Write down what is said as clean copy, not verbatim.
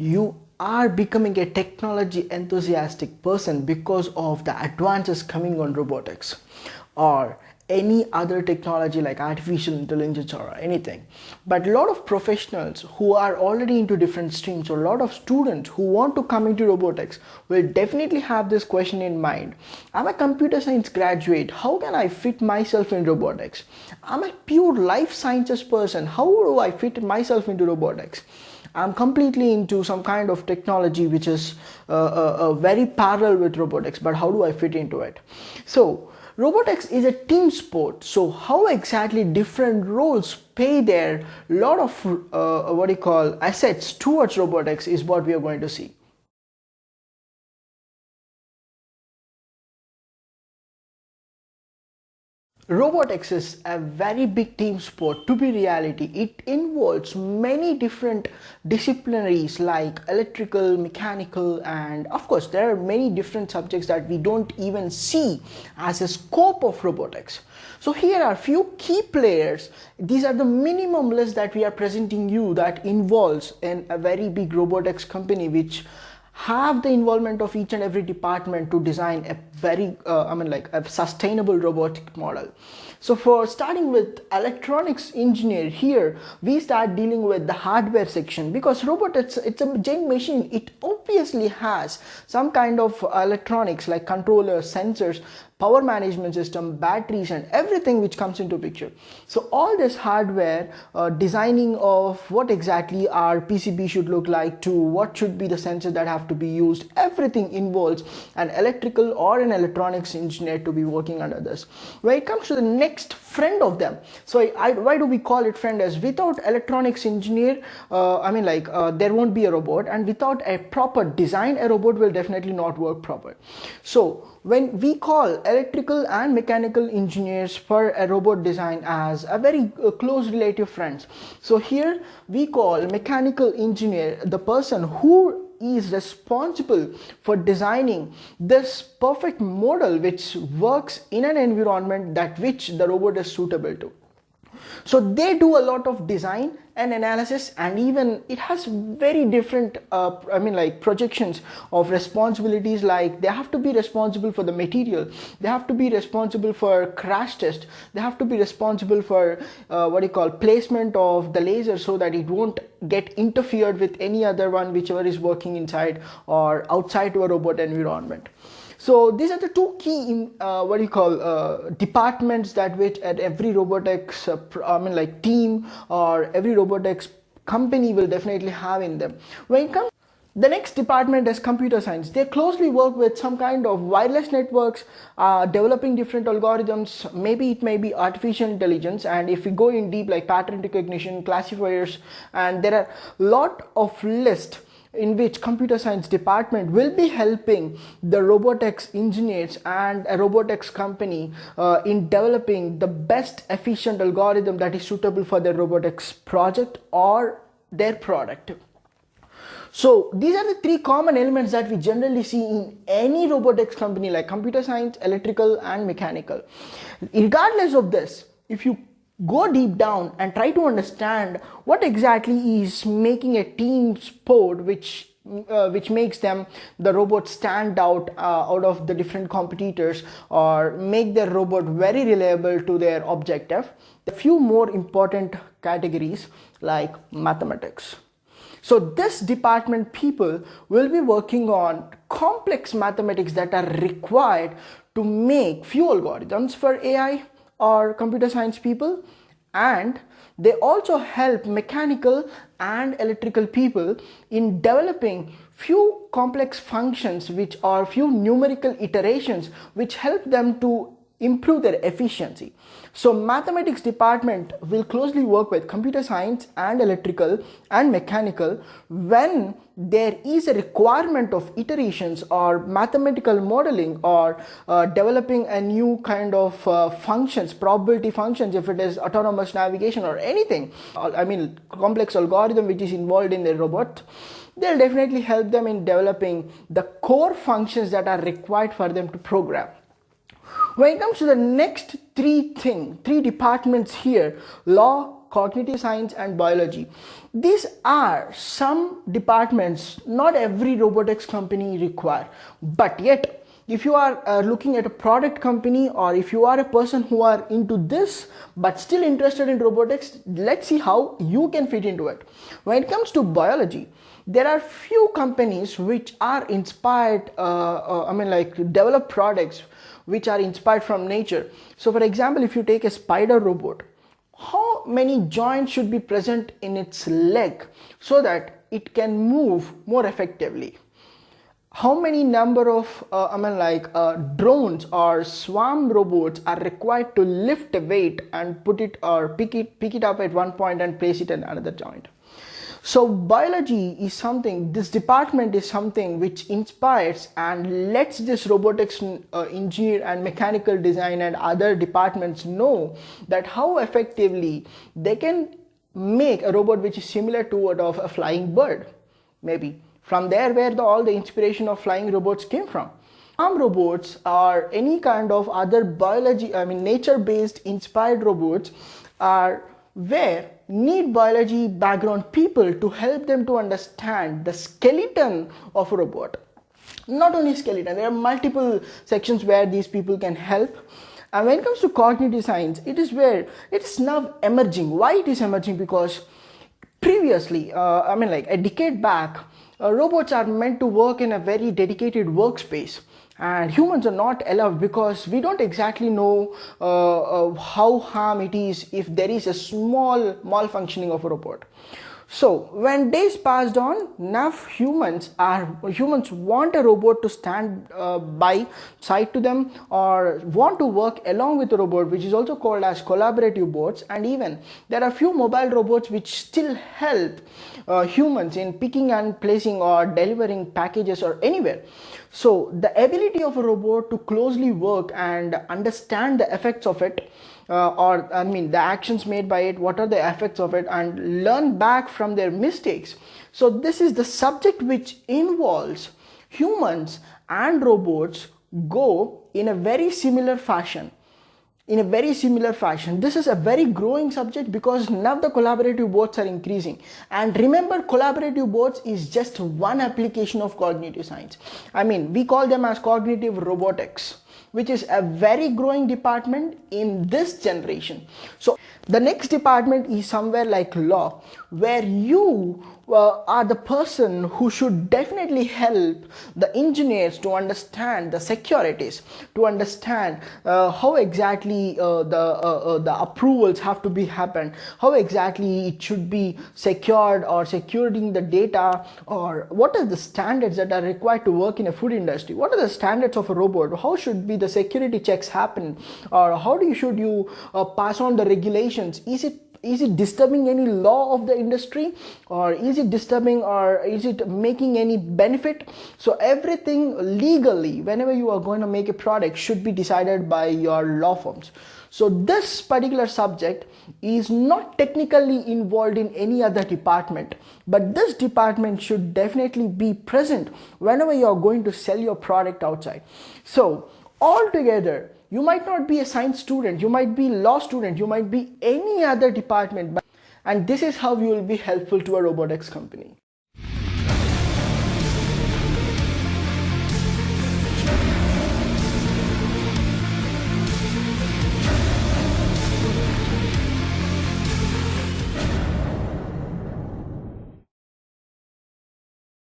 you are becoming a technology enthusiastic person because of the advances coming on robotics or any other technology like artificial intelligence or anything. But a lot of professionals who are already into different streams, or a lot of students who want to come into robotics, will definitely have this question in mind. I'm a computer science graduate, how can I fit myself in robotics? I'm a pure life sciences person, how do I fit myself into robotics? I'm completely into some kind of technology which is very parallel with robotics, but how do I fit into it? So robotics is a team sport. So how exactly different roles pay their lot of assets towards robotics is what we are going to see. Robotics is a very big team sport to be reality. It involves many different disciplinaries like electrical, mechanical, and of course there are many different subjects that we don't even see as a scope of robotics. So here are few key players. These are the minimum list that we are presenting you that involves in a very big robotics company which have the involvement of each and every department to design a very a sustainable robotic model. So for starting with electronics engineer, here we start dealing with the hardware section, because robotics, it's a giant machine. It obviously has some kind of electronics like controllers, sensors, power management system, batteries, and everything which comes into picture. So all this hardware, designing of what exactly our PCB should look like, to what should be the sensors that have to be used, everything involves an electrical or an electronics engineer to be working under this. When it comes to the next friend of them, so why do we call it friend? As without electronics engineer, there won't be a robot, and without a proper design, a robot will definitely not work proper. So when we call electrical and mechanical engineers for a robot design as a very close relative friends. So here we call mechanical engineer the person who is responsible for designing this perfect model which works in an environment that which the robot is suitable to. So they do a lot of design and analysis, and even it has very different projections of responsibilities, like they have to be responsible for the material, they have to be responsible for crash test, they have to be responsible for placement of the laser so that it won't get interfered with any other one whichever is working inside or outside to a robot environment. So these are the two key departments that which at every robotics team or every robotics company will definitely have in them. When it comes, the next department is computer science. They closely work with some kind of wireless networks, developing different algorithms. Maybe it may be artificial intelligence, and if we go in deep like pattern recognition, classifiers, and there are lot of lists in which computer science department will be helping the robotics engineers and a robotics company in developing the best efficient algorithm that is suitable for their robotics project or their product. So these are the three common elements that we generally see in any robotics company like computer science, electrical, and mechanical. Regardless of this, if you go deep down and try to understand what exactly is making a team sport which makes them the robot stand out of the different competitors or make their robot very reliable to their objective, a few more important categories like mathematics. So this department people will be working on complex mathematics that are required to make few algorithms for AI or computer science people, and they also help mechanical and electrical people in developing few complex functions which are few numerical iterations which help them to improve their efficiency. So mathematics department will closely work with computer science and electrical and mechanical when there is a requirement of iterations or mathematical modeling or developing a new kind of functions, probability functions, if it is autonomous navigation or anything, complex algorithm which is involved in the robot. They'll definitely help them in developing the core functions that are required for them to program. When it comes to the next three departments here, law, cognitive science and biology, these are some departments not every robotics company require, but yet if you are looking at a product company, or if you are a person who are into this but still interested in robotics, let's see how you can fit into it. When it comes to biology, there are few companies which are inspired, develop products which are inspired from nature. So for example, if you take a spider robot, how many joints should be present in its leg so that it can move more effectively? How many number of drones or swarm robots are required to lift a weight and put it or pick it up at one point and place it in another joint? So biology is something, this department is something which inspires and lets this robotics engineer and mechanical design and other departments know that how effectively they can make a robot which is similar to that of a flying bird. Maybe from there where all the inspiration of flying robots came from. Farm robots or any kind of other nature based inspired robots are where need biology background people to help them to understand the skeleton of a robot. Not only skeleton, there are multiple sections where these people can help. And when it comes to cognitive science, it is where it is now emerging. Why it is emerging? Because previously, a decade back, robots are meant to work in a very dedicated workspace, and humans are not allowed because we don't exactly know how harm it is if there is a small malfunctioning of a robot. So when days passed on, now humans want a robot to stand by side to them, or want to work along with the robot, which is also called as collaborative bots. And even there are few mobile robots which still help humans in picking and placing or delivering packages or anywhere. So the ability of a robot to closely work and understand the effects of it, the actions made by it, what are the effects of it, and learn back from their mistakes. So this is the subject which involves humans and robots go in a very similar fashion. This is a very growing subject because now the collaborative bots are increasing. And remember, collaborative bots is just one application of cognitive science. We call them as cognitive robotics, which is a very growing department in this generation. So the next department is somewhere like law, where you are the person who should definitely help the engineers to understand the securities, to understand how exactly the approvals have to be happened, how exactly it should be secured or securing the data, or what are the standards that are required to work in a food industry, what are the standards of a robot, how should be the security checks happen, or how should you pass on the regulations. Is it disturbing any law of the industry, or is it disturbing, or is it making any benefit? So everything legally, whenever you are going to make a product, should be decided by your law firms. So this particular subject is not technically involved in any other department, but this department should definitely be present whenever you are going to sell your product outside. So altogether, you might not be a science student, you might be law student, you might be any other department, and this is how you will be helpful to a robotics company.